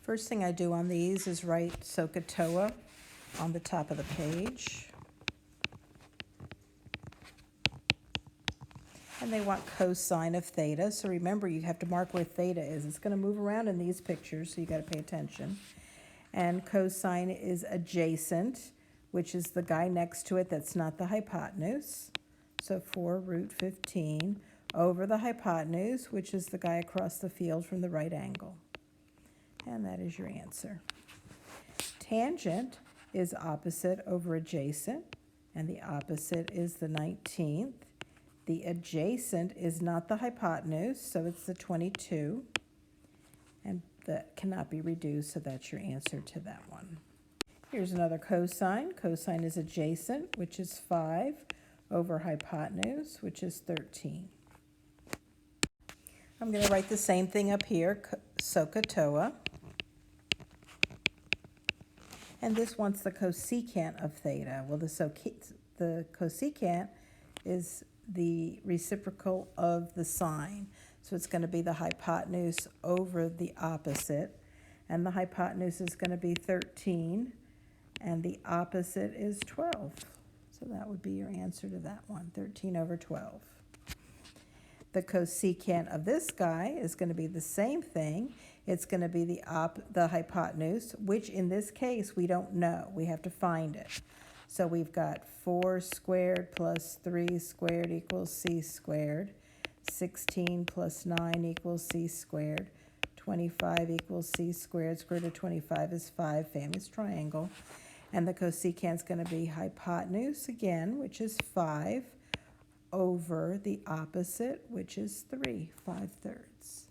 First thing I do on these is write SOHCAHTOA on the top of the page. And they want cosine of theta. So remember, you have to mark where theta is. It's going to move around in these pictures, so you got to pay attention. And cosine is adjacent, which is the guy next to it that's not the hypotenuse. So 4 root 15 over the hypotenuse, which is the guy across the field from the right angle. And that is your answer. Tangent is opposite over adjacent, and the opposite is the 19th. The adjacent is not the hypotenuse, so it's the 22. And that cannot be reduced, so that's your answer to that one. Here's another cosine. Cosine is adjacent, which is 5, over hypotenuse, which is 13. I'm going to write the same thing up here, SOHCAHTOA. And this wants the cosecant of theta. Well, the cosecant is the reciprocal of the sine. So it's going to be the hypotenuse over the opposite. And the hypotenuse is going to be 13. And the opposite is 12. So that would be your answer to that one, 13 over 12. The cosecant of this guy is going to be the same thing. It's going to be the hypotenuse, which in this case we don't know. We have to find it. So we've got 4 squared plus 3 squared equals c squared. 16 plus 9 equals c squared. 25 equals c squared. Square root of 25 is 5, famous triangle. And the cosecant is going to be hypotenuse again, which is 5, over the opposite, which is 3, 5/3.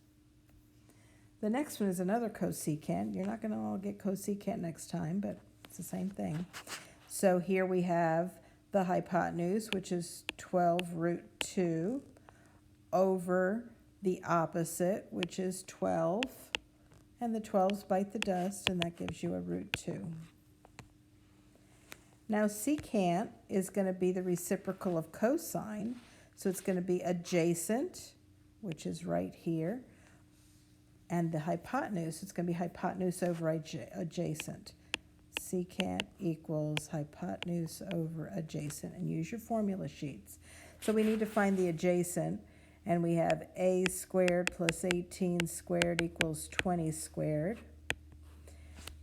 The next one is another cosecant. You're not going to all get cosecant next time, but it's the same thing. So here we have the hypotenuse, which is 12 root 2, over the opposite, which is 12. And the 12s bite the dust, and that gives you a root 2. Now secant is going to be the reciprocal of cosine, so it's going to be adjacent, which is right here, and the hypotenuse, it's going to be hypotenuse over adjacent. Secant equals hypotenuse over adjacent, and use your formula sheets. So we need to find the adjacent, and we have a squared plus 18 squared equals 20 squared.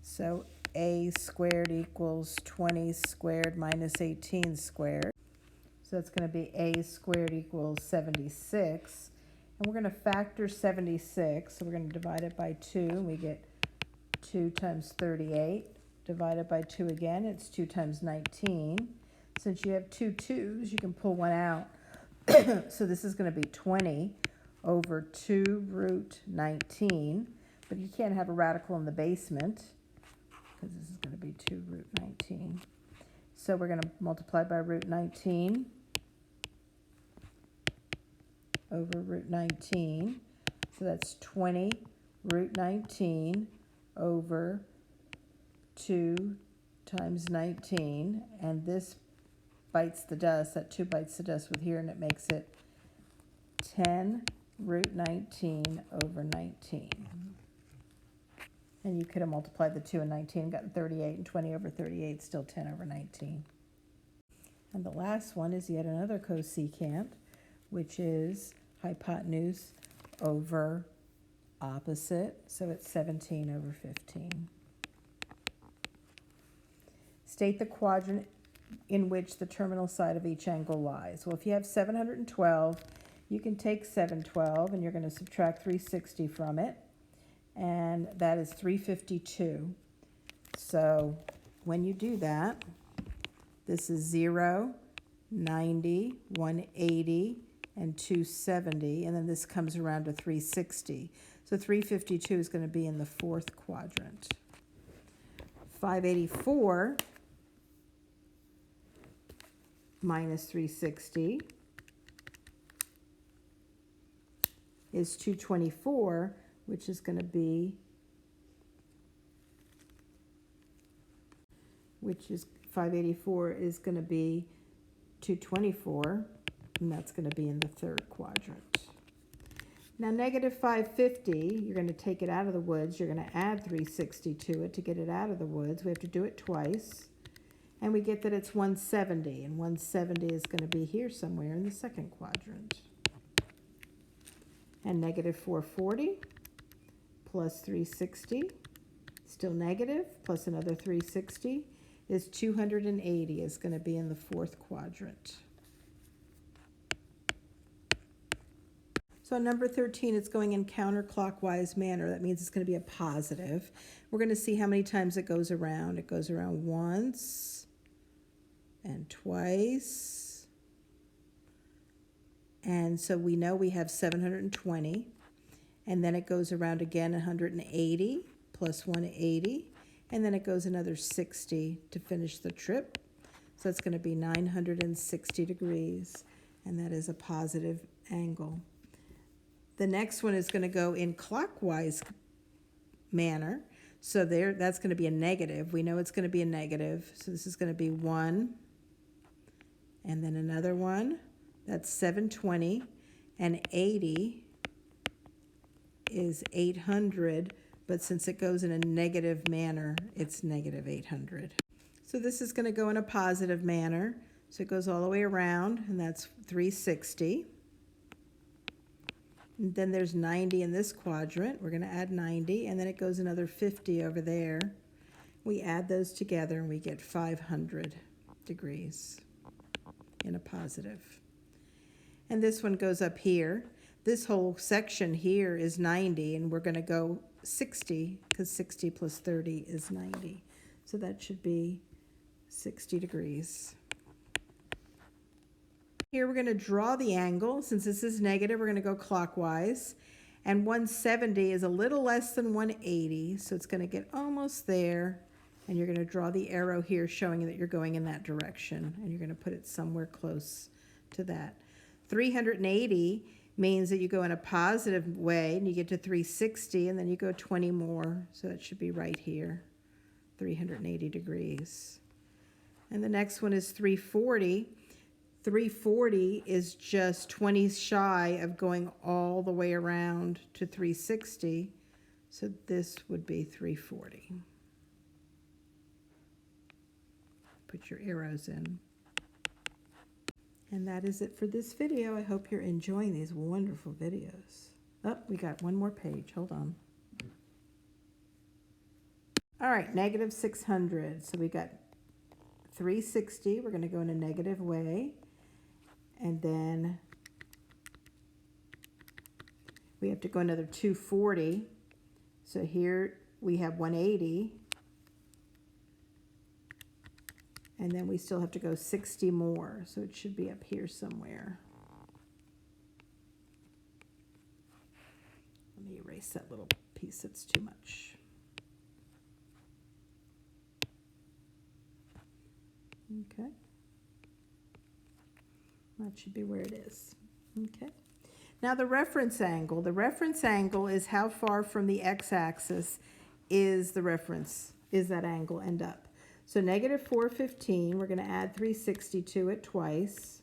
So a squared equals 20 squared minus 18 squared. So it's going to be a squared equals 76. And we're going to factor 76. So we're going to divide it by 2. And we get 2 times 38. Divide it by 2 again. It's 2 times 19. Since you have 2 2's, you can pull one out. So this is going to be 20 over 2 root 19. But you can't have a radical in the basement, because this is going to be 2 root 19. So we're going to multiply by root 19 over root 19. So that's 20 root 19 over 2 times 19. And this bites the dust. That 2 bites the dust with here, and it makes it 10 root 19 over 19. And you could have multiplied the 2 and 19 and gotten 38, and 20 over 38 is still 10 over 19. And the last one is yet another cosecant, which is hypotenuse over opposite, so it's 17 over 15. State the quadrant in which the terminal side of each angle lies. Well, if you have 712, you can take 712, and you're going to subtract 360 from it. And that is 352. So when you do that, this is 0, 90, 180, and 270. And then this comes around to 360. So 352 is going to be in the 4th quadrant. 584 minus 360 is 224, which is going to be, 584 is going to be 224, and that's going to be in the 3rd quadrant. Now negative 550, you're going to take it out of the woods. You're going to add 360 to it to get it out of the woods. We have to do it twice. And we get that it's 170. And 170 is going to be here somewhere in the second quadrant. And negative 440 plus 360, still negative, plus another 360 is 280 is going to be in the fourth quadrant. So number 13, it's going in counterclockwise manner. That means it's going to be a positive. We're going to see how many times it goes around. It goes around once and twice. And so we know we have 720. And then it goes around again 180 plus 180. And then it goes another 60 to finish the trip. So it's going to be 960 degrees. And that is a positive angle. The next one is going to go in clockwise manner. So that's going to be a negative. We know it's going to be a negative. So this is going to be 1 and then another one. That's 720. And 80 is 800. But since it goes in a negative manner, it's negative 800. So this is going to go in a positive manner. So it goes all the way around, and that's 360. And then there's 90 in this quadrant. We're going to add 90, and then it goes another 50 over there. We add those together, and we get 500 degrees in a positive. And this one goes up here. This whole section here is 90, and we're going to go 60, because 60 plus 30 is 90. So that should be 60 degrees. Here we're going to draw the angle. Since this is negative, we're going to go clockwise. And 170 is a little less than 180, so it's going to get almost there. And you're going to draw the arrow here showing that you're going in that direction. And you're going to put it somewhere close to that. 380 means that you go in a positive way, and you get to 360, and then you go 20 more. So that should be right here, 380 degrees. And the next one is 340. 340 is just 20 shy of going all the way around to 360. So this would be 340. Put your arrows in. And that is it for this video. I hope you're enjoying these wonderful videos. Oh, we got one more page. Hold on. All right, negative 600. So we got 360. We're going to go in a negative way. And then we have to go another 240. So here we have 180. And then we still have to go 60 more. So it should be up here somewhere. Let me erase that little piece that's too much. Okay. That should be where it is. Okay. Now the reference angle. The reference angle is how far from the x-axis is that angle end up. So negative 415, we're going to add 360 to it twice.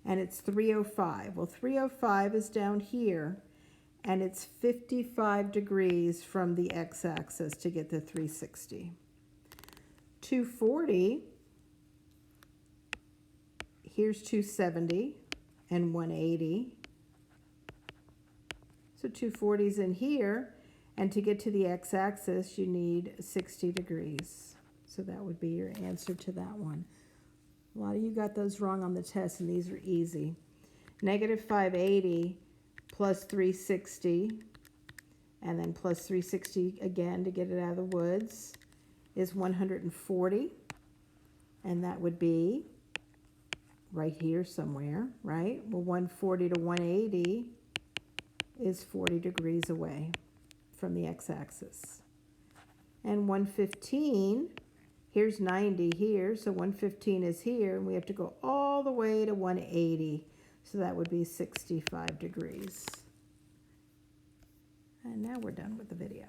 And it's 305. Well, 305 is down here, and it's 55 degrees from the x-axis to get to 360. 240, here's 270 and 180. So 240 is in here, and to get to the x-axis, you need 60 degrees. So that would be your answer to that one. A lot of you got those wrong on the test, and these are easy. Negative 580 plus 360, and then plus 360 again to get it out of the woods, is 140. And that would be right here somewhere, right? Well, 140 to 180 is 40 degrees away from the x-axis. And 115, here's 90 here, so 115 is here, and we have to go all the way to 180. So that would be 65 degrees. And now we're done with the video.